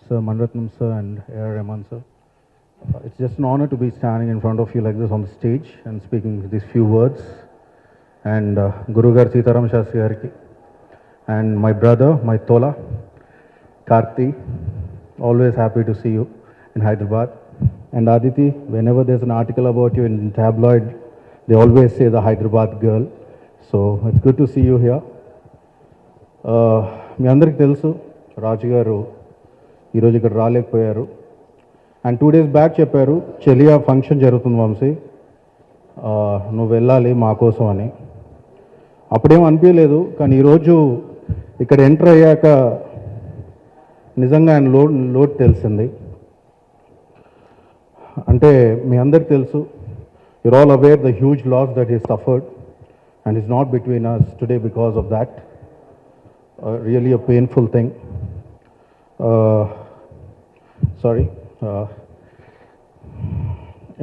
Sir Manratnam sir and A.R. Rahman sir. It's just an honor to be standing in front of you like this on the stage and speaking these few words. And Guru Gar Sitaram Shastri Gariki and my brother, my Tola, Karthi, always happy to see you in Hyderabad. And Aditi, whenever there's an article about you in tabloid, they always say the Hyderabad girl. So it's good to see you here. మీ అందరికి తెలుసు రాజు గారు ఈరోజు ఇక్కడ రాలేకపోయారు. And 2 days back చెప్పారు చెలియా function జరుగుతుంది వంశీ, నువ్వు వెళ్ళాలి మా కోసం అని. అప్పుడేం అనిపించలేదు, కానీ ఈరోజు ఇక్కడ ఎంటర్ అయ్యాక నిజంగా ఆయన లోడ్ తెలిసింది. అంటే మీ అందరికి తెలుసు, you're all aware the huge loss that is suffered and is not between us today because of that. Really a painful thing. Sorry.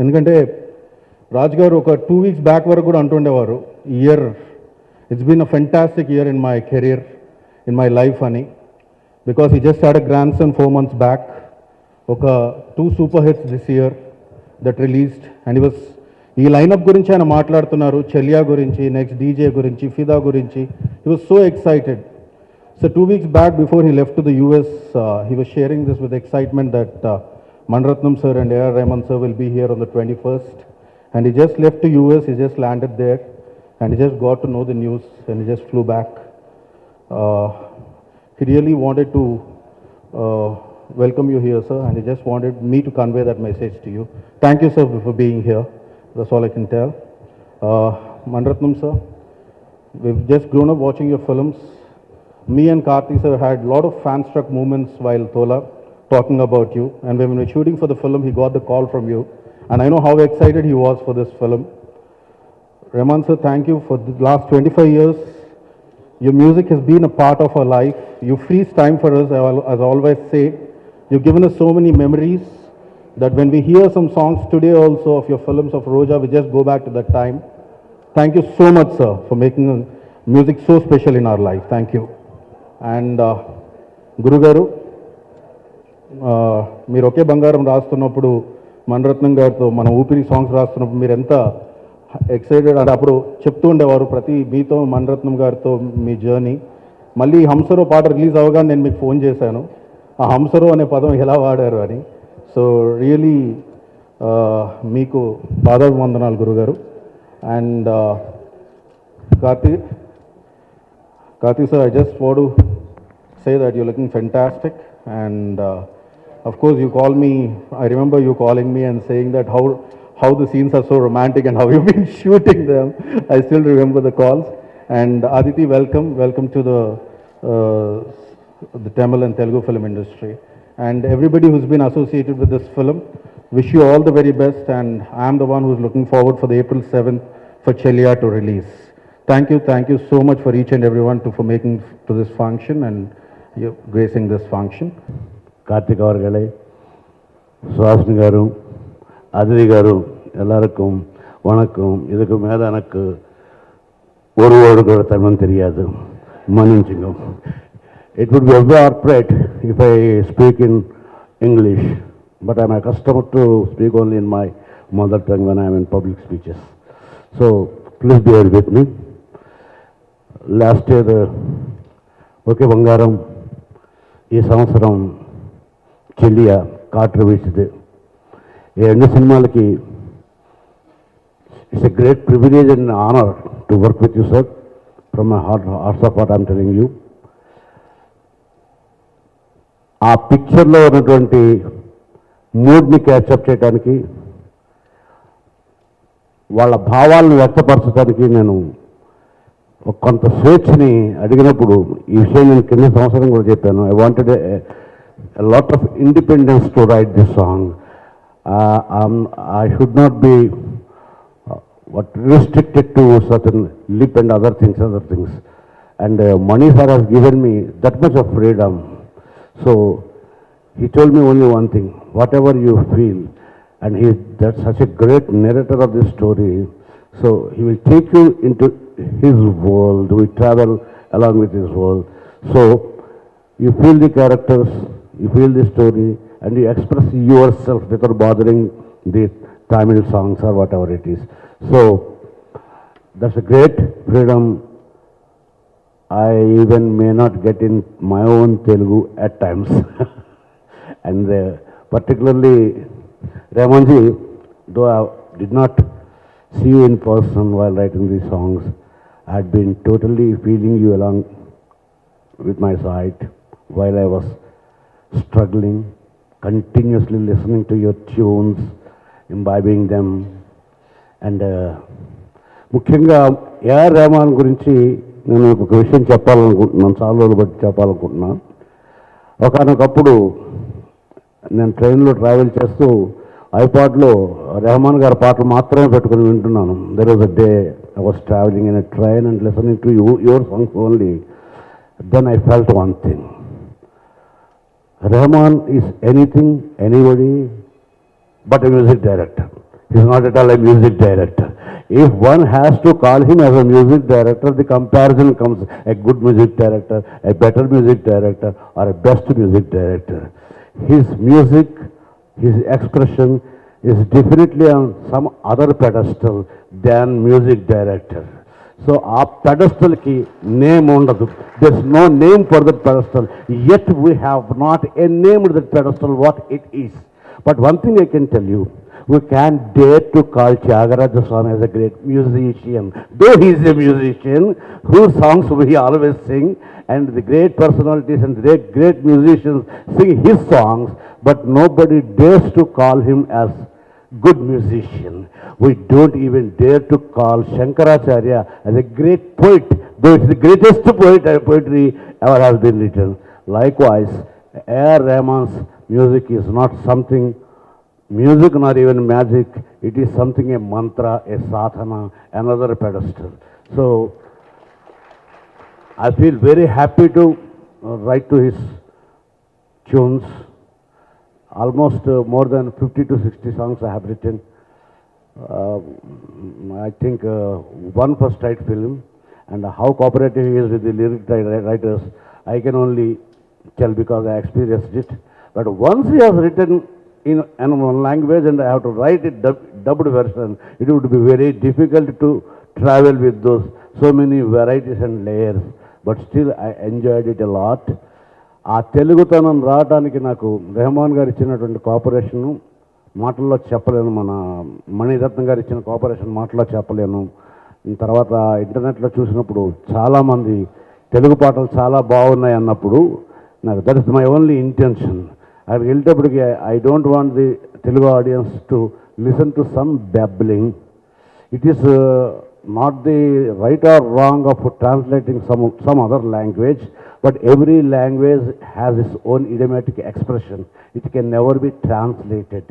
ఎందుకంటే రాజ్ గారు ఒక 2 weeks బ్యాక్ వరకు కూడా అంటుండేవారు, year it's been a fantastic year in my career, in my life అని. Because he just had a grandson 4 months back. ఒక 2 super hits this year that released and he was ఈ lineup గురించి ఆయన మాట్లాడుతున్నారు, చెలియా గురించి, next DJ గురించి, ఫిదా గురించి. He was so excited. So 2 weeks back, before he left to the US, he was sharing this with excitement that Manratnam sir and A.R. Rahman sir will be here on the 21st. And he just left to US, he just landed there, and he just got to know the news, and he just flew back. He really wanted to welcome you here, sir, and he just wanted me to convey that message to you. Thank you, sir, for being here. That's all I can tell. Manratnam sir, we've just grown up watching your films. Me and Karthi sir had a lot of fan-struck moments while Tola talking about you. And when we were shooting for the film, he got the call from you. And I know how excited he was for this film. Rahman sir, thank you for the last 25 years. Your music has been a part of our life. You freeze time for us, as I always say. You've given us so many memories that when we hear some songs today also of your films of Roja, we just go back to that time. Thank you so much, sir, for making music so special in our life. Thank you. And గురుగారు, మీరు ఒకే బంగారం రాస్తున్నప్పుడు మణిరత్నం గారితో మన ఊపిరి songs రాస్తున్నప్పుడు మీరు ఎంత ఎక్సైటెడ్ అంటే అప్పుడు చెప్తూ ఉండేవారు ప్రతి మీతో మణిరత్నం గారితో మీ జర్నీ. మళ్ళీ హంసరో పాట రిలీజ్ అవ్వగానే నేను మీకు ఫోన్ చేశాను, ఆ హంసరో అనే పదం ఎలా వాడారు అని. సో రియలీ మీకు పాదాభివందనాలు గురుగారు. And Karthi sir, I just want to say that you're looking fantastic, and of course you call me, I remember you calling me and saying that how the scenes are so romantic and how you've been shooting them. I still remember the calls. And Aditi, welcome to the Tamil and Telugu film industry. And everybody who's been associated with this film, wish you all the very best, and I'm the one who's looking forward for the April 7th for Cheliya to release. Thank you so much for each and everyone for making to this function and you gracing this function. Karthik avargalai, Suhasini garu, Aditi garu, ellarkum vanakkam. Idukku meda enakku oru word kuda Tamil theriyadu, maninchunga. It would be a appropriate if I speak in English, but I am accustomed to speak only in my mother tongue when I am in public speeches. So please bear with me. Last year OK Bangaram, ఈ సంవత్సరం చెలియా కార్ట్ రిలీజ్ది. ఈ 2 సినిమాలకి it's a great privilege and honour to work with you sir. From my hearts of heart I'm telling you. ఆ పిక్చర్లో ఉన్నటువంటి మూడ్ని క్యాచప్ చేయడానికి, వాళ్ళ భావాలను వ్యక్తపరచడానికి నేను కొంత స్వేచ్ఛని అడిగినప్పుడు, ఈ విషయం నేను కింద సంవత్సరం కూడా చెప్పాను, I wanted a lot of independence to right this song. I should not be restricted to certain lip and other things. And Mani sir has given me that much of freedom. So he told me only one thing, whatever you feel, and that's such a great narrator of this story. So he will take you into his world, we travel along with his world. So you feel the characters, you feel the story, and you express yourself without bothering the Tamil songs or whatever it is. So that's a great freedom I even may not get in my own Telugu at times. And particularly, Ramanji, though I did not see you in person while writing these songs, I had been totally feeling you along with my side while I was struggling, continuously listening to your tunes, imbibing them. And ముఖ్యంగా AR Rahman గురించి నేను ఒక విషయం చెప్పాలనుకుంటున్నాను, చాలా రోజులు బట్టి చెప్పాలనుకుంటున్నాను. ఒకనొకప్పుడు నేను ట్రైన్లో ట్రావెల్ చేస్తూ ఐపాడ్లో రెహమాన్ గారి పాటలు మాత్రమే పెట్టుకుని వింటున్నాను. There was a day I was travelling in a train and listening to your songs only. Then I felt one thing. Rahman is anything, anybody, but a music director. He is not at all a music director. If one has to call him as a music director, the comparison comes a good music director, a better music director, or a best music director. His music, his expression is definitely on some other pedestal than music director. So ఆ పెడస్టల్కి name ఉండదు. There is no name for that pedestal. Yet we have not a name that pedestal what it is. But one thing I can tell you, we can dare to call Tyagaraja Swami as a great musician. Though he is a musician, whose songs we always sing, and the great personalities and the great musicians sing his songs, but nobody dares to call him as good musician. We don't even dare to call Shankaracharya as a great poet, though it's the greatest poetry ever has been written. Likewise, A.R. Rahman's music is not something music, not even magic. It is something, a mantra, a sadhana, another pedestal. So I feel very happy to write to his tunes. Almost more than 50 to 60 songs I have written. I think one first right film, and how cooperative he is with the lyric writers, I can only tell because I experienced it. But once he has written in one language and I have to write it dubbed version, it would be very difficult to travel with those so many varieties and layers. But still I enjoyed it a lot. ఆ తెలుగుతనం రావడానికి నాకు రెహమాన్ గారు ఇచ్చినటువంటి cooperation మాటల్లో చెప్పలేను. మన మణిరత్నం గారు ఇచ్చిన కోఆపరేషన్ మాటల్లో చెప్పలేను. తర్వాత ఇంటర్నెట్లో చూసినప్పుడు చాలామంది తెలుగు పాటలు చాలా బాగున్నాయి అన్నప్పుడు నాకు that is my only intention. అక్కడికి వెళ్ళేటప్పటికి I don't want the Telugu audience to listen to some babbling. It is not the right or wrong of translating some other language, but every language has its own idiomatic expression. It can never be translated.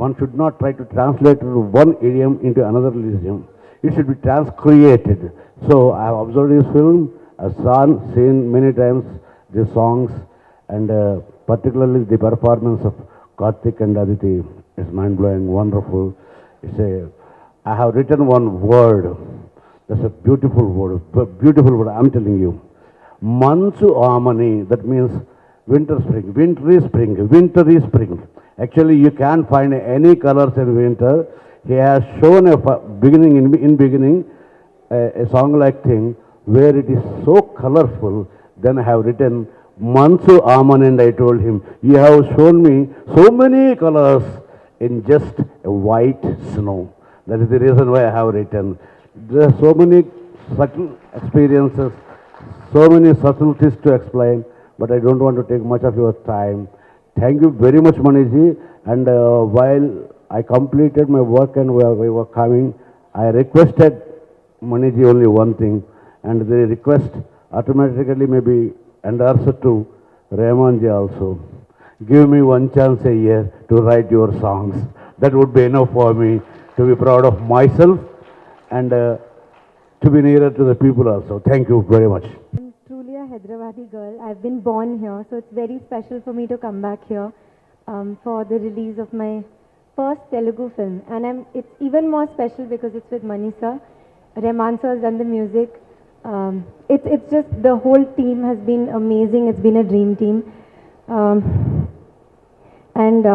One should not try to translate one idiom into another idiom. It should be transcreated. So I have observed this film, I have seen many times the songs, and particularly the performance of Karthik and Aditi is mind-blowing, wonderful. I have written one word. That's a beautiful word. I'm telling you. Manchu Amani, that means winter spring. Wintry spring. Actually, you can't find any colors in winter. He has shown a beginning, a song-like thing where it is so colorful. Then I have written Manchu Amani, and I told him, you have shown me so many colors in just a white snow. That is the reason why I have written. There are so many subtle experiences, so many subtleties to explain, but I don't want to take much of your time. Thank you very much, Maniji. And while I completed my work and we were coming, I requested Maniji only one thing, and the request automatically may be endorsed to Rahmanji also. Give me one chance a year to write your songs. That would be enough for me to be proud of myself and to be nearer to the people also. Thank you very much. I'm truly a Hyderabadi girl. I've been born here, so it's very special for me to come back here for the release of my first Telugu film. And it's even more special because it's with Mani sir. Rahman sir has done the music. It's just the whole team has been amazing. It's been a dream team. And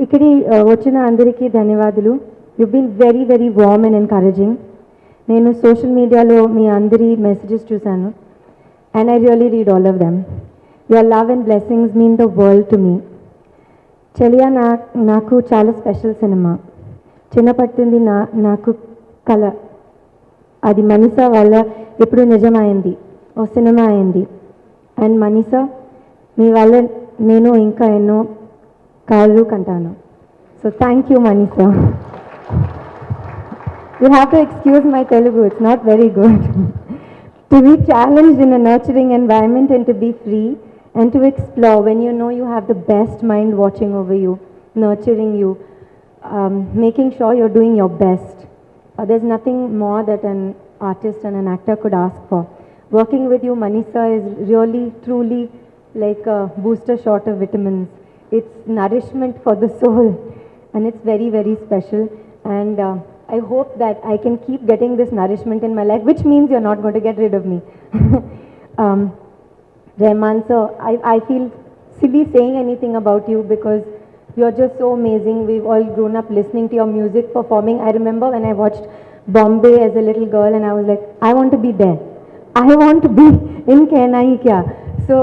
ఇక్కడి వచ్చిన అందరికీ ధన్యవాదాలు. You been very very warm and encouraging. నేను social మీడియాలో మీ అందరి messages చూశాను and I really read all of them. Your love and blessings mean the world to me. Cheliya నాకు చాలా స్పెషల్ సినిమా. చిన్నప్పటి నాకు కళ అది మనీషా వల్ల ఇప్పుడు నిజమైంది, ఓ సినిమా అయింది. అండ్ మనీషా మీ వల్ల నేను ఇంకా ఎన్నో కళలు కంటాను. So thank you Manisha. You have to excuse my Telugu, it's not very good. To be challenged in a nurturing environment and to be free and to explore when you know you have the best mind watching over you, nurturing you, making sure you're doing your best. There's nothing more that an artist and an actor could ask for. Working with you, Manisha, is really, truly like a booster shot of vitamins. It's nourishment for the soul, and it's very, very special. And I hope that I can keep getting this nourishment in my life, which means you're not going to get rid of me. Rahman sir, I feel silly saying anything about you because you're just so amazing. We've all grown up listening to your music, performing. I remember when I watched Bombay as a little girl and I was like, I want to be there. I want to be in Kehna Hi Kya. So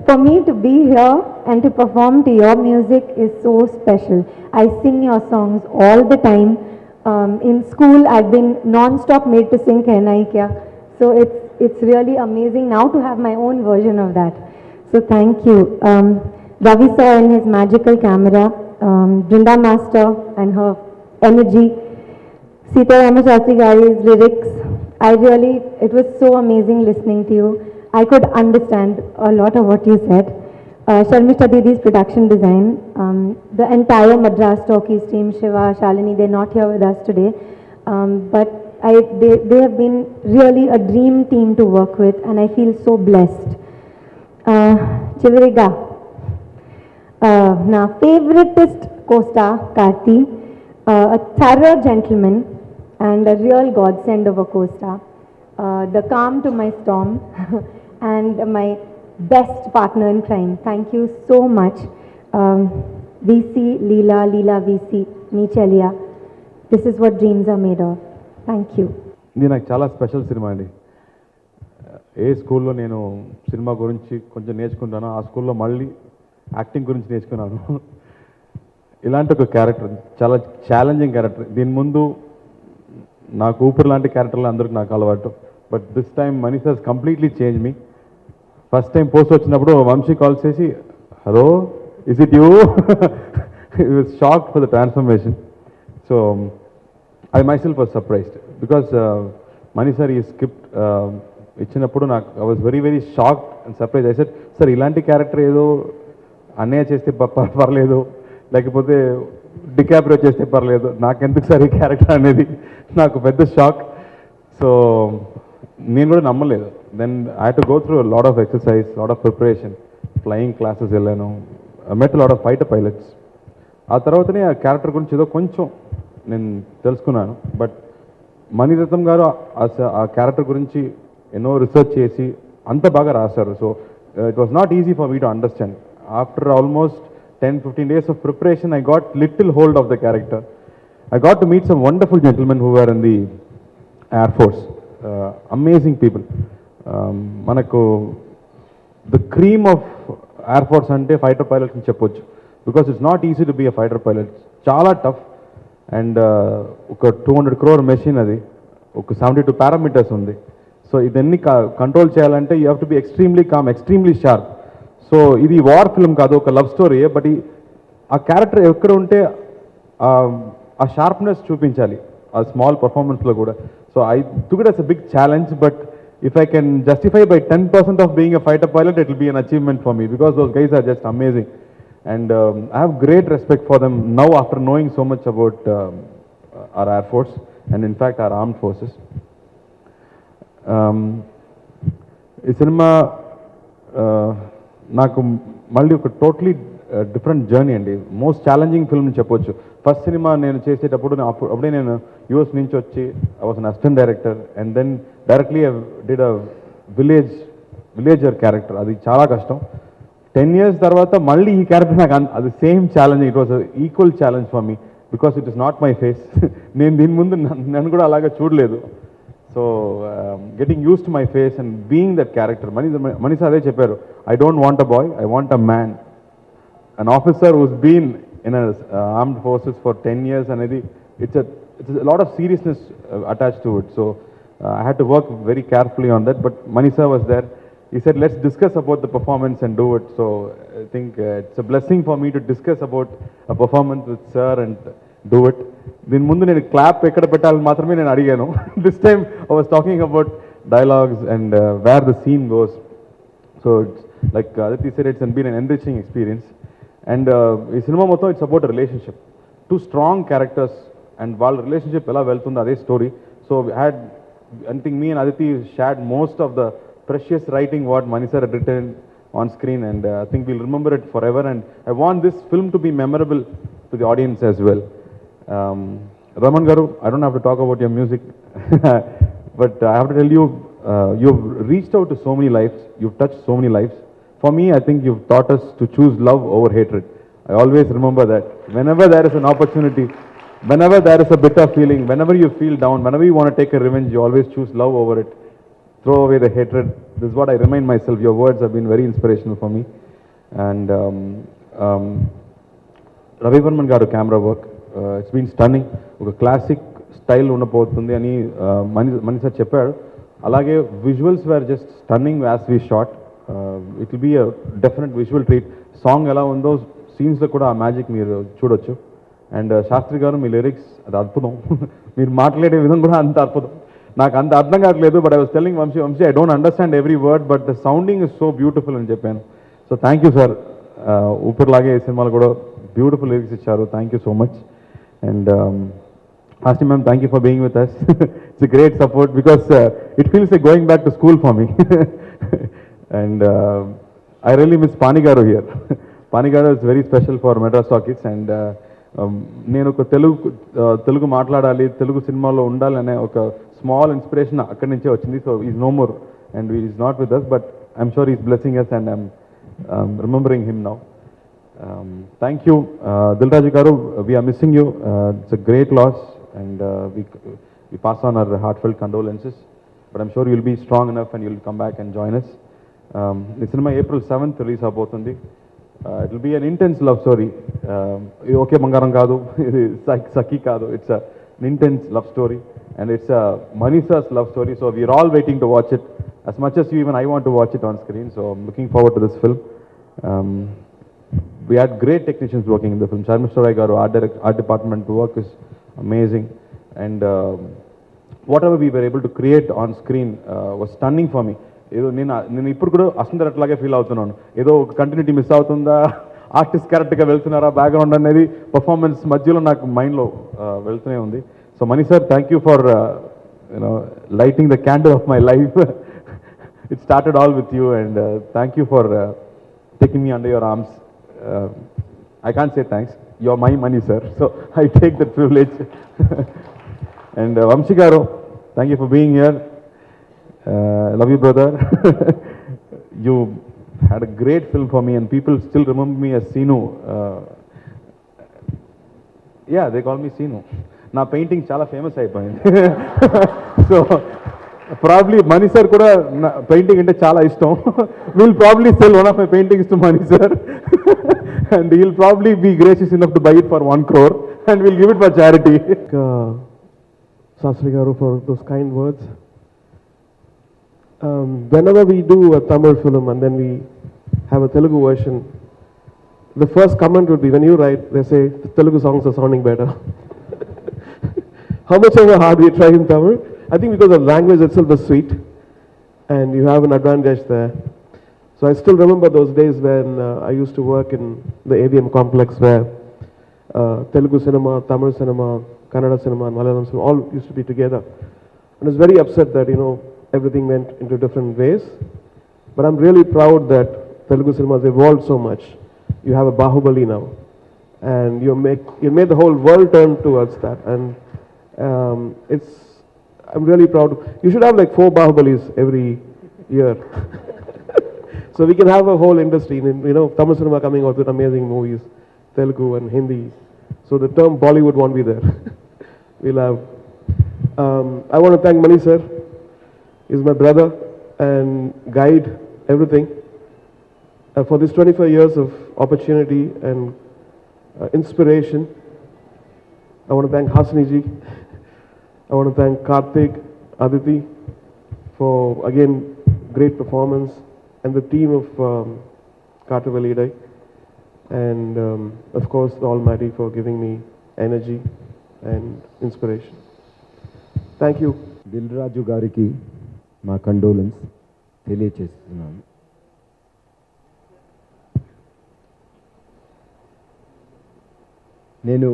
for me to be here and to perform to your music is so special. I sing your songs all the time. In school, I've been non-stop made to sing Kehna Hi Kya. So it's really amazing now to have my own version of that. So thank you. Ravi sir and his magical camera, Brinda Master and her energy, Sita Ramashastri Gari's lyrics. It was so amazing listening to you. I could understand a lot of what you said. Sharmishta Didi's production design, the entire Madras Talkies team, Shiva, Shalini, they're not here with us today. But they have been really a dream team to work with and I feel so blessed. Chiviriga, na favoritist co-star, Karthi, a thorough gentleman and a real godsend of a co-star. The calm to my storm and my best partner in crime. Thank you so much. VC, Leela VC, me Cheliya. This is what dreams are made of. Thank you. ఇది నాకు చాలా special cinema అండి. ఏ స్కూల్లో నేను cinema గురించి కొంచెం నేర్చుకుంటానో ఆ స్కూల్లో మళ్ళీ యాక్టింగ్ గురించి నేర్చుకున్నాను. ఇలాంటి ఒక క్యారెక్టర్ చాలా ఛాలెంజింగ్ క్యారెక్టర్. దీని ముందు నాకు ఊపిరి లాంటి క్యారెక్టర్లు అందరికి నాకు అలవాటు. But this time Manish has completely change me. First time post వచ్చినప్పుడు వంశీ కాల్ చేసి hello is it you shock for the transformation. So I my self was surprised because Manish sir ఈ స్క్రిప్ట్ ఇచ్చినప్పుడు నాకు I was very very shock and surprise. I said sir ఇలాంటి character ఏదో అన్నయ్య చేస్తే పర్లేదు, లేకపోతే డికాప్రియో చేస్తే పర్లేదు, నాకెందుకు సార్ ఈ క్యారెక్టర్ అనేది నాకు పెద్ద షాక్. సో నేను కూడా నమ్మలేదు. Then I to go through lot of exercise, lot of preparation, flying classes వెళ్ళాను, met lot of fighter pilots. ఆ తర్వాతనే ఆ క్యారెక్టర్ గురించి ఏదో కొంచెం నేను తెలుసుకున్నాను. బట్ మణిరత్నం గారు ఆ క్యారెక్టర్ గురించి ఎన్నో రీసెర్చ్ చేసి అంత బాగా రాశారు. So it was not easy for me to understand. After almost 10-15 days of preparation, I got little hold of the character. I got to meet some wonderful gentlemen who were in the Air Force. Amazing people. Manaku the cream of Air Force ante fighter pilots ni cheppochu, because it's not easy to be a fighter pilot. Chala tough. And oka 200 crore machine adi, oka 72 parameters undi. So idanni control cheyalante you have to be extremely calm, extremely sharp. So ఇది war film కాదు, ఒక love story. But ఆ character ఎక్కడ ఉంటే ఆ షార్ప్నెస్ చూపించాలి ఆ స్మాల్ పర్ఫార్మెన్స్లో కూడా. So I took it as a big challenge. But if I can justify by 10% of being a fighter pilot, it will be an achievement for me, because those guys are just amazing. And I have great respect for them now after knowing so much about our air force and in fact our armed forces. ఈ cinema నాకు మళ్ళీ ఒక totally different journey అండి. Most challenging film అని చెప్పొచ్చు. First cinema నేను చేసేటప్పుడు అప్పుడే నేను యూఎస్ నుంచి వచ్చి I was an assistant director and then directly I did a villager character. అది చాలా కష్టం. 10 years తర్వాత మళ్ళీ ఈ క్యారెక్టర్ నాకు అది same challenge, it was equal challenge for me because it is not my face. నేను దీని ముందు నన్ను కూడా అలాగే చూడలేదు. So getting used to my face and being that character. Manisha అదే చెప్పారు, I don't want a boy, I want a man, an officer who's been in a armed forces for 10 years అనేది it's a lot of seriousness attached to it. So I had to work very carefully on that, but Manisha was there. He said let's discuss about the performance and do it. So I think it's a blessing for me to discuss about a performance with sir and do it. దీని ముందు నేను clap ఎక్కడ పెట్టాలని మాత్రమే నేను అడిగాను. This time I was talking about dialogues and where the scene goes. So it's like Aditi said, it's been an enriching experience. And ఈ సినిమా మొత్తం it's about relationship, two strong characters and వాళ్ళ relationship ఎలా వెళ్తుందో అదే story. So had I think me and Aditi shared most of the precious writing what Manisha had written on screen, and I think we'll remember it forever, and I want this film to be memorable to the audience as well. Raman garu, I don't have to talk about your music, but I have to tell you, you've reached out to so many lives, you've touched so many lives. For me, I think you've taught us to choose love over hatred. I always remember that. Whenever there is an opportunity, whenever there is a bitter feeling, whenever you feel down, whenever you want to take a revenge, you always choose love over it. Throw away the hatred. This is what I remind myself. Your words have been very inspirational for me. And Ravi Varman garu camera work, it's been stunning. ఒక classic style ఉండబోతుంది అని Manisha చెప్పాడు. అలాగే visuals were just stunning as we shot. It will be a definite visual treat. Song ఎలా ఉందో సీన్స్లో కూడా ఆ magic మీరు చూడొచ్చు. అండ్ శాస్త్రి గారు మీ లిరిక్స్ అది అద్భుతం. మీరు మాట్లాడే విధం కూడా అంత అద్భుతం. నాకు అంత అర్థం కావట్లేదు, but I was telling Vamshi I don't understand every word, but the sounding is so beautiful అని చెప్పాను. So thank you sir. ఊపిరిలాగే ఈ సినిమాలు కూడా బ్యూటిఫుల్ లిరిక్స్ ఇచ్చారు. Thank you so much. And Ashley ma'am, thank you for being with us. It's a great support because it feels like going back to school for me. And I really miss Pani garu here. Pani garu is very special for Madras Talkies, and నేను ఒక తెలుగు మాట్లాడాలి, తెలుగు సినిమాలో ఉండాలి అనే ఒక small inspiration అక్కడి నుంచే వచ్చింది. So is no more and is not with us, but I'm sure is blessing us and I'm remembering him now. Thank you, Dilraju garu. We are missing you. It's a great loss, and we pass on our heartfelt condolences. But I'm sure you'll be strong enough and you'll come back and join us. The cinema April 7th release abotundi. It will be an intense love story. Okay, Mangaram kaadu, Saki kaadu. It's an intense love story, and it's Manisha's love story. So we're all waiting to watch it. As much as you, even I want to watch it on screen. So I'm looking forward to this film. We had great technicians working in the film. Sharmishra Rai garu, art department work is amazing, and whatever we were able to create on screen was stunning for me. ఏదో నేను ఇప్పుడు కూడా అసలు అట్లాగే feel అవుతున్నాను. ఏదో ఒక continuity miss అవుతుందా, ఆర్టిస్ట్ కరెక్ట్గా వెళ్తున్నారా, బ్యాక్గ్రౌండ్ అనేది పర్ఫార్మెన్స్ మధ్యలో నాకు మైండ్లో వెళ్తూనే ఉంది. So money sir, thank you for lighting the candle of my life. It started all with you, and thank you for taking me under your arms. I can't say thanks. You're my money, sir. So I take that privilege. And Vamshi garu, thank you for being here. Love you, brother. You had a great film for me, and people still remember me as Sinu. Yeah, they call me Sinu. Na painting chala famous అయిపోయింది. So probably Mani sir kuda painting ante chala ishtam. We'll probably sell one of my paintings to Mani sir. And he'll probably be gracious enough to buy it for 1 crore, and we'll give it for charity. Sastri garu, for those kind words. Whenever we do a Tamil film and then we have a Telugu version, the first comment would be, when you write, they say Telugu songs are sounding better. How much ever hard we try in Tamil, I think because the language itself is sweet and you have an advantage there. So I still remember those days when I used to work in the AVM complex, where Telugu cinema, Tamil cinema, Kannada cinema and Malayalam cinema all used to be together. And I was very upset that, everything went into different ways. But I'm really proud that Telugu cinema has evolved so much. You have a Bahubali now, and you made the whole world turn towards that. And I'm really proud. You should have like 4 Bahubalis every year. So we can have a whole industry, Tamil cinema coming out with amazing movies, Telugu and Hindi. So the term Bollywood won't be there. We'll have. I want to thank Mani sir. He's my brother and guide, everything. For this 25 years of opportunity and inspiration, I want to thank Hasni ji. I want to thank Karthik, Aditi for, again, great performance, and the team of Kartavalidai, and of course the Almighty for giving me energy and inspiration. Thank you. Dil Raju గారికి మా condolence తెలియచేస్తున్నాను. నేను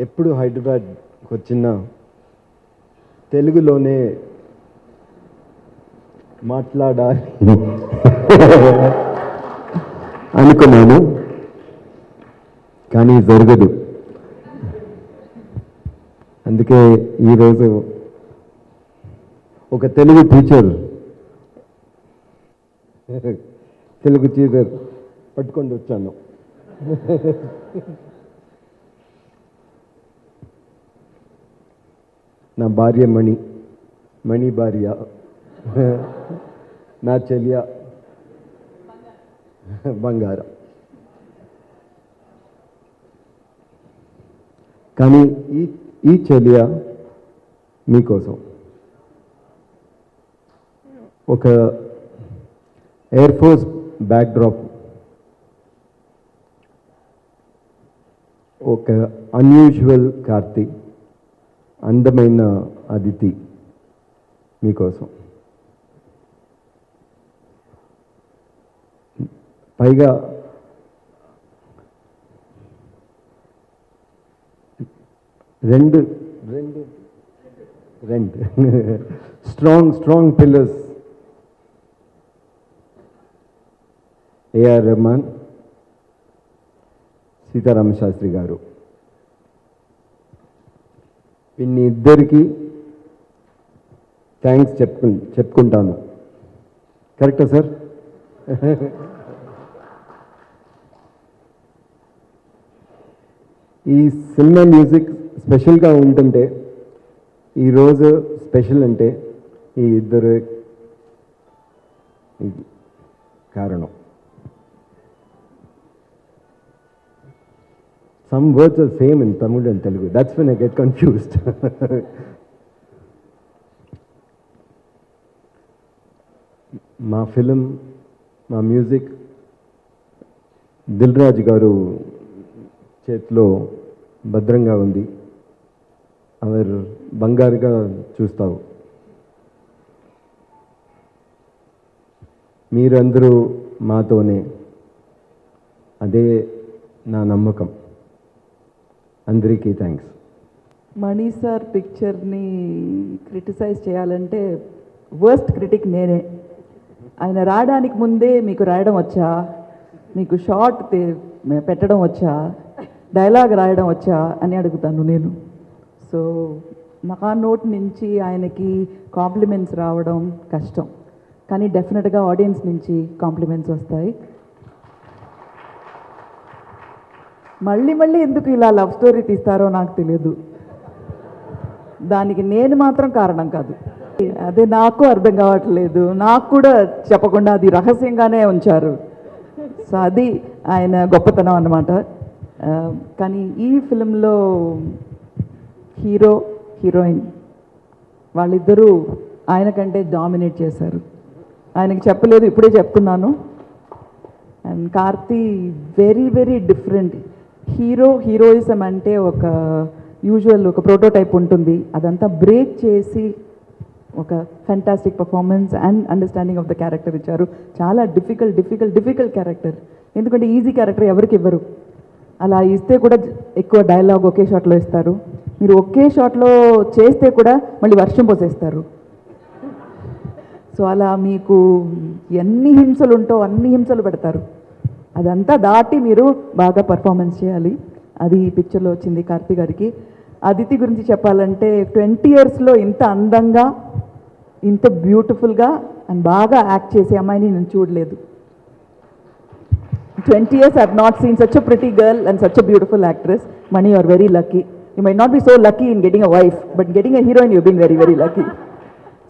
ఎప్పుడు హైదరాబాద్కి వచ్చినా తెలుగులోనే మాట్లాడాలి అనుకున్నాను, కానీ జరగదు. అందుకే ఈరోజు ఒక తెలుగు టీచర్ పట్టుకొని వచ్చాను. నా భార్య మణి భార్య, నా చెలియ బంగారం. కానీ ఈ చెలియ మీకోసం ఒక ఎయిర్ ఫోర్స్ బ్యాక్డ్రాప్, ఒక అన్యూజువల్ కార్తీ, అందమైన అదితి మీకోసం. పైగా రెండు స్ట్రాంగ్ పిల్లర్స్, ఏఆర్ రెహమాన్, సీతారామ శాస్త్రి గారు. ఇన్ని ఇద్దరికి థ్యాంక్స్ చెప్పుకుంటాను. కరెక్టా సార్? ఈ సినిమా మ్యూజిక్ స్పెషల్గా ఉంటుంటే, ఈరోజు స్పెషల్ అంటే ఈ ఇద్దరు కారణం. Some words are same in Tamil and Telugu. That's when I get confused. మా ఫిలిం, మా మ్యూజిక్ దిల్రాజు గారు చేతిలో భద్రంగా ఉంది. అవర్ బంగారుగా చూస్తావు. మీరందరూ మాతోనే, అదే నా నమ్మకం. అందరికీ థ్యాంక్స్. మణి సార్ పిక్చర్ని క్రిటిసైజ్ చేయాలంటే వర్స్ట్ క్రిటిక్ నేనే. ఆయన రాయడానికి ముందే మీకు రాయడం వచ్చా, మీకు షార్ట్ పెట్టడం వచ్చా, డైలాగ్ రాయడం వచ్చా అని అడుగుతాను నేను. సో నా నోట్ నుంచి ఆయనకి కాంప్లిమెంట్స్ రావడం కష్టం, కానీ డెఫినెట్గా ఆడియన్స్ నుంచి కాంప్లిమెంట్స్ వస్తాయి. మళ్ళీ ఎందుకు ఇలా లవ్ స్టోరీ తీస్తారో నాకు తెలియదు. దానికి నేను మాత్రం కారణం కాదు. అదే నాకు అర్థం కావట్లేదు. నాకు కూడా చెప్పకుండా అది రహస్యంగానే ఉంచారు. సో అది ఆయన గొప్పతనం అన్నమాట. కానీ ఈ ఫిలింలో హీరో హీరోయిన్ వాళ్ళిద్దరూ ఆయన కంటే డామినేట్ చేశారు. ఆయనకి చెప్పలేదు, ఇప్పుడే చెప్తున్నాను. And Karthi very different. Heroism అంటే ఒక యూజువల్ ఒక ప్రోటోటైప్ ఉంటుంది, అదంతా బ్రేక్ చేసి ఒక fantastic performance and understanding of the character ఇచ్చారు. చాలా డిఫికల్ట్ క్యారెక్టర్, ఎందుకంటే ఈజీ క్యారెక్టర్ ఎవరికి ఇవ్వరు. అలా ఇస్తే కూడా ఎక్కువ డైలాగ్ ఒకే షాట్లో ఇస్తారు. మీరు ఒకే షాట్లో చేస్తే కూడా మళ్ళీ వర్షం పోసేస్తారు. సో అలా మీకు ఎన్ని హింసలు ఉంటో అన్ని హింసలు పెడతారు. అదంతా దాటి మీరు బాగా పర్ఫార్మెన్స్ చేయాలి. అది ఈ పిక్చర్లో వచ్చింది కార్తీ గారికి. అదితి గురించి చెప్పాలంటే 20 yearsలో ఇంత అందంగా, ఇంత బ్యూటిఫుల్గా అండ్ బాగా యాక్ట్ చేసే అమ్మాయిని నేను చూడలేదు. 20 years I've not seen such a pretty girl and such a beautiful actress. Mani, you're very lucky. You might not be so lucky in getting a wife, but getting a heroine, you've been very, very lucky.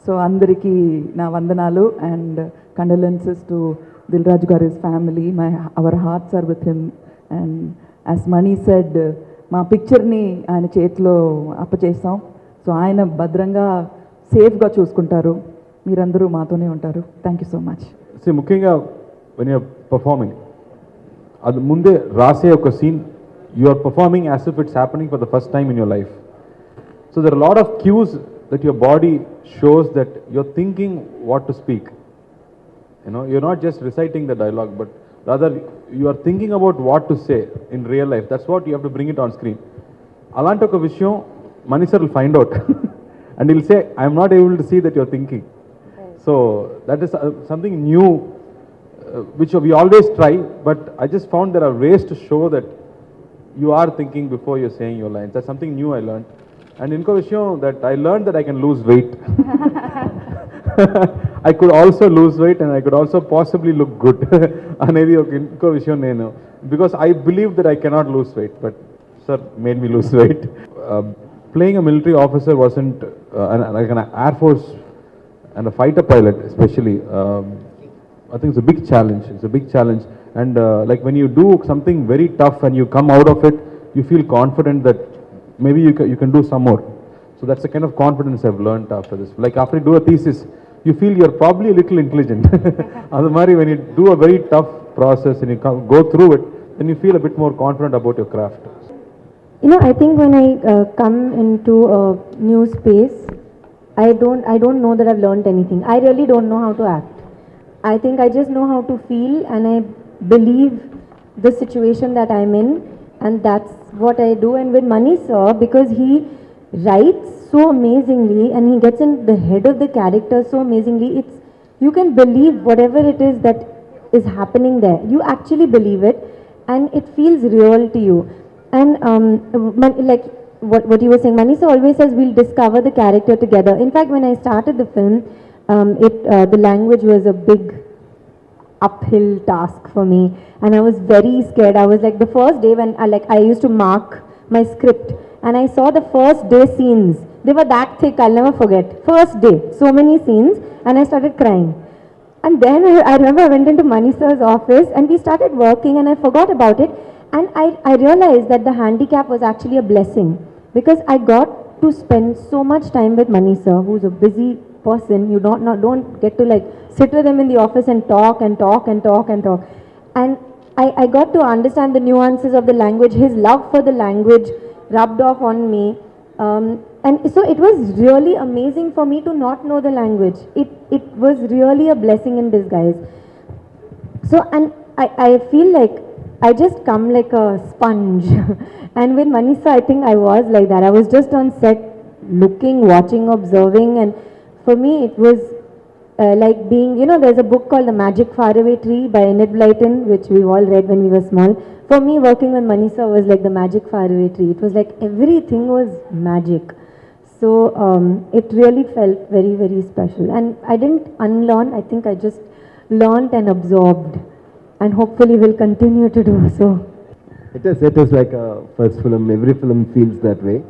So, Andariki na vandanalu and condolences to Dilraj Garu's family. Our hearts are with him. And as Mani said, మా పిక్చర్ని ఆయన చేతిలో అప్పచేస్తాం. So ఆయన భద్రంగా సేఫ్గా చూసుకుంటారు. మీరందరూ మాతోనే ఉంటారు. Thank you so much. ముఖ్యంగా when you're performing, అది ముందే రాసే ఒక scene, you are performing as if it's happening for the first time in your life. So there are a lot of cues that your body shows that you're thinking what to speak. You know, you're not just reciting the dialogue, but rather you are thinking about what to say in real life. That's what you have to bring it on screen. Alanti oka vishayam Mani sir will find out and he'll say, I am not able to see that you're thinking. So that is something new, which we always try, but I just found there are ways to show that you are thinking before you're saying your lines. That's something new I learned. And inko vishayam that I learned that I can lose weight. I could also lose weight and I could also possibly look good. Anedi oka inko vishayam nenu, because I believe that I cannot lose weight, but sir made me lose weight. Playing a military officer wasn't like an Air Force and a fighter pilot especially. I think it's a big challenge. It's a big challenge. And like when you do something very tough and you come out of it, you feel confident that maybe you can do some more. So that's the kind of confidence I've learned after this. Like after you do a thesis, you feel you're probably a little intelligent. Adamari, when you do a very tough process and you go through it, then you feel a bit more confident about your craft. You know, I think when I come into a new space, I don't know that I've learned anything. I really don't know how to act. I think I just know how to feel, and I believe the situation that I'm in, and that's what I do. And with Mani sir, because he writes so amazingly and he gets in the head of the character so amazingly, you can believe whatever it is that is happening there. You actually believe it, and it feels real to you. And like what you were saying, Mani sir always says we'll discover the character together. In fact, when I started the film, the language was a big uphill task for me, and I was very scared. I was like, the first day when I used to mark my script, and I saw the first day scenes. They were that thick, I'll never forget. First day, so many scenes, and I started crying. And then I remember I went into Mani sir's office and we started working, and I forgot about it, and I realized that the handicap was actually a blessing, because I got to spend so much time with Mani sir, who's a busy person. You don't get to like sit with him in the office and talk and talk and talk and talk. And I got to understand the nuances of the language. His love for the language rubbed off on me. And so it was really amazing for me to not know the language. It was really a blessing in disguise. So, and I feel like I just come like a sponge. And with Mani sir, I think I was like that. I was just on set looking, watching, observing, and for me it was like being, you know, there's a book called The Magic Faraway Tree by Enid Blyton, which we all read when we were small. For me, working with Mani sir was like the magic faraway tree. It was like everything was magic. So it really felt very, very special. And I didn't unlearn. I think I just learned and absorbed, and hopefully will continue to do so. It is like a first film. Every film feels that way,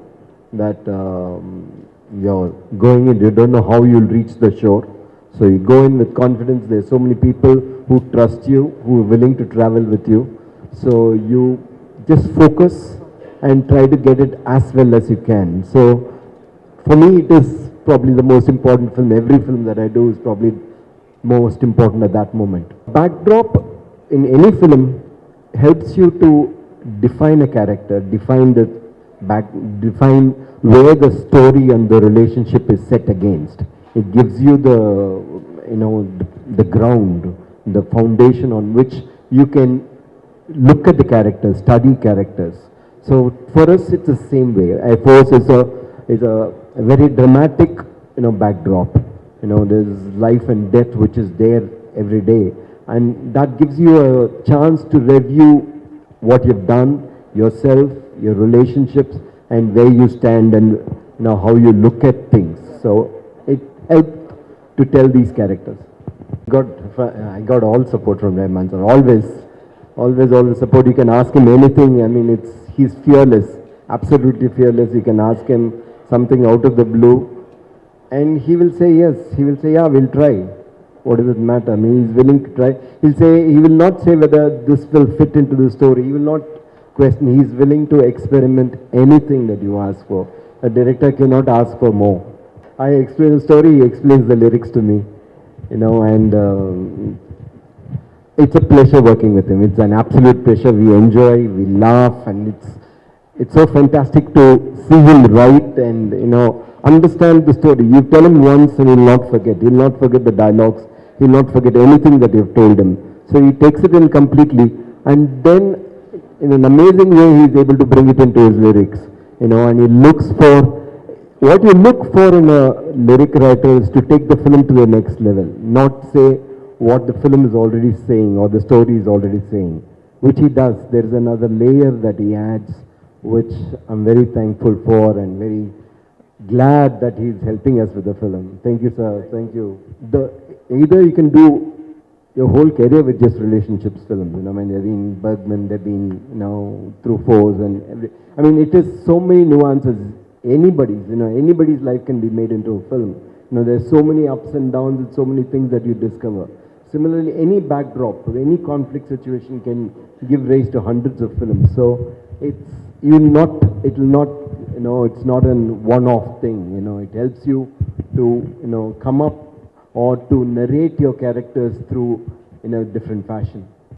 that you're going in, you don't know how you'll reach the shore. So you go in with confidence. There's so many people who trust you, who are willing to travel with you. So you just focus and try to get it as well as you can. So for me, it is probably the most important film. Every film that I do is probably most important at that moment. Backdrop in any film helps you to define a character, define where the story and the relationship is set against. It gives you the ground, the foundation on which you can look at the characters, study characters. So for us, it's the same way. Air Force is a very dramatic, backdrop. There's life and death which is there every day, and that gives you a chance to review what you've done, yourself, your relationships, and where you stand, and how you look at things. So it helped to tell these characters. I got all support from Rahman sir, always. always support. You can ask him anything. I mean, he's fearless, absolutely fearless. You can ask him something out of the blue, and he will say yes. He will say, yeah, we'll try. What does it matter? I mean, he's willing to try. He will not say whether this will fit into the story. He will not question. He's willing to experiment anything that you ask for. A director cannot ask for more. I explain the story, he explains the lyrics to me, and it's a pleasure working with him. It's an absolute pleasure. We enjoy, we laugh, and it's so fantastic to see him write and understand the story. You tell him once and he'll not forget. He'll not forget the dialogues. He'll not forget anything that you've told him. So he takes it in completely, and then in an amazing way he's able to bring it into his lyrics. And he looks for what you look for in a lyric writer is to take the film to the next level, not say what the film is already saying or the story is already saying, which he does. There is another layer that he adds, which I'm very thankful for and very glad that he's helping us with the film. Thank you, sir. Thank you. Either you can do your whole career with just relationships films. I mean, they've been Bergman, they've been, Truffauts and it is so many nuances. Anybody's life can be made into a film. There's so many ups and downs and so many things that you discover. Similarly, any backdrop, any conflict situation can give rise to hundreds of films. So it's not a one-off thing. It helps you to come up or to narrate your characters through in a different fashion.